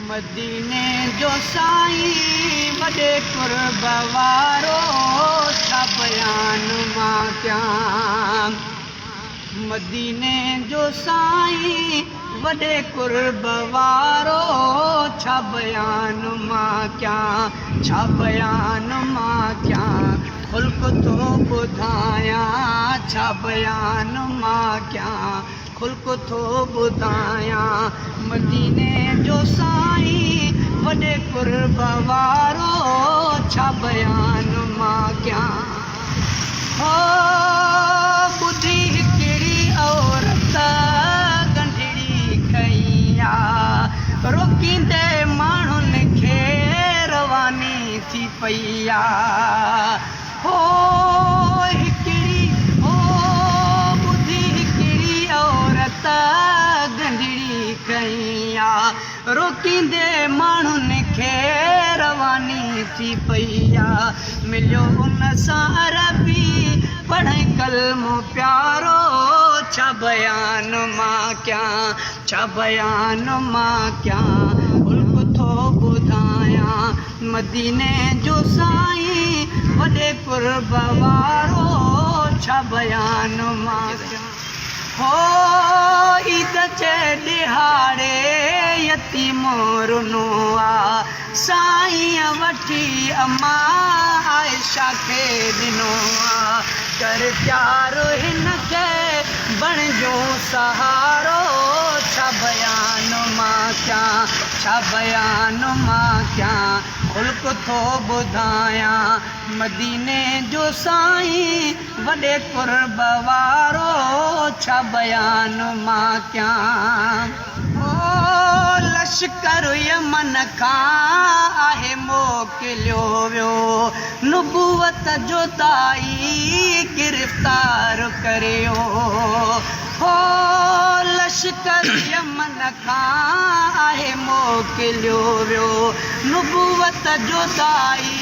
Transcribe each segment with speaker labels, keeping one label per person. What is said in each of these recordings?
Speaker 1: मदीने जो साईं वॾे कुर्ब वारो छा बयान मां कयां। मदीने जो साईं वॾे कुर्ब वारो छा बयान मां कयां। छा बयान मां कयां ख़ुल्क़ थो ॿुधायां। छा बयान मां कयां ख़ुल्क़ थो ॿुधायां। मदीने जो साईं वॾे कुर्ब वारो छा बयान मां कयां। हो ॿुधी हिकिड़ी औरत गंढड़ी खई आहे, रोकींदे माण्हुनि खे रवानी थी पई आहे। हो ॿुधी हिकिड़ी औरत गंढड़ी खई आहे, रोकींदे माण्हुनि खे रवानी थी पई आहे। मिलियो उन सां अरबी पढ़े कलमो प्यारो छा बयान मां कयां। छा बयान मां कयां ख़ुल्क़ थो ॿुधायां। मदीने जो साईं वॾे कुर्ब वारो छा बयान मां कयां। हो ईद जे ॾिहाड़े यतीमो रुनो आहे, साईं वठी अम्मा आयशा खे ॾिनो आहे। कर प्यारो हिन खे बणिजो सहारो छा बयान मां कयां। छा बयान मां कयां ख़ुल्क़ थो ॿुधायां। मदीने जो साईं वॾे कुर्ब वारो छा बयान मां कयां। ओ लश्कर यमन खां आहे मोकिलियो वियो, नुबूवत जो दाई गिरफ़्तार करियो। हो लश्कर यमन खां आहे मोकिलियो वियो, नुबूवत जो दाई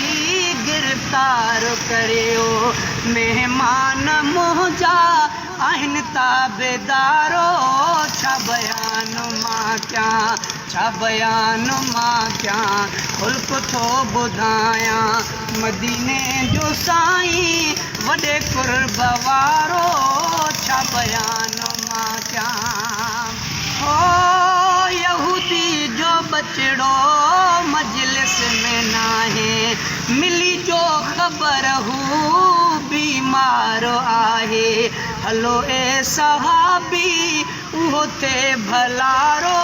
Speaker 1: गिरफ़्तार करियो। महिमान मुंहिंजा आहिनि ताबेदारो छा बयान मां कयां। छा बयान मां कयां ख़ुल्क़ थो ॿुधायां। मदीने जो साईं वॾे कुर्ब वारो छा बयान मां कयां। हो यहूदी जो बचड़ो मजलिस में नाहे, मिली जो ख़बर हू बीमार आहे। हलो ए सहाबी उहो थे भलारो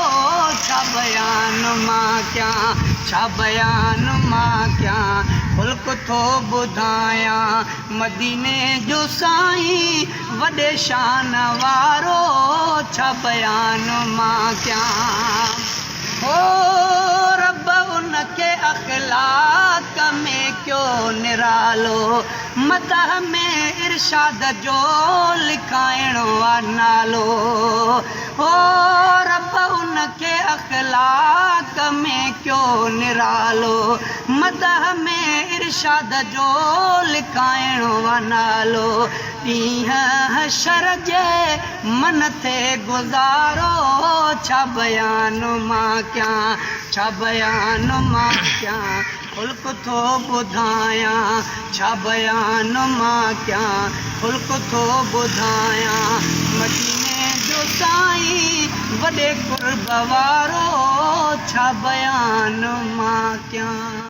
Speaker 1: छा बयान मां कयां। छा बयान मां कयां ख़ुल्क़ थो ॿुधायां। मदीने जो साईं वॾे शान वारो छा बयान मां कयां। हो रब उनखे अख़लाक़ में कयो निरालो, मदह में इरशाद जो लिखाइणो आहे नालो। हो रब उनखे अख़लाक़ में कयो निरालो, मदह में इरशाद जो लिखाइणो आहे नालो। ॾींहं हशर जे मन ते गुज़ारो छा बयान मां कयां। छा बयान मां कयां ख़ुल्क़ थो ॿुधायां। छा बयान मां कयां ख़ुल्क़ थो ॿुधायां। मदीने जो साईं वॾे कुर्ब वारो छा बयान मां कयां।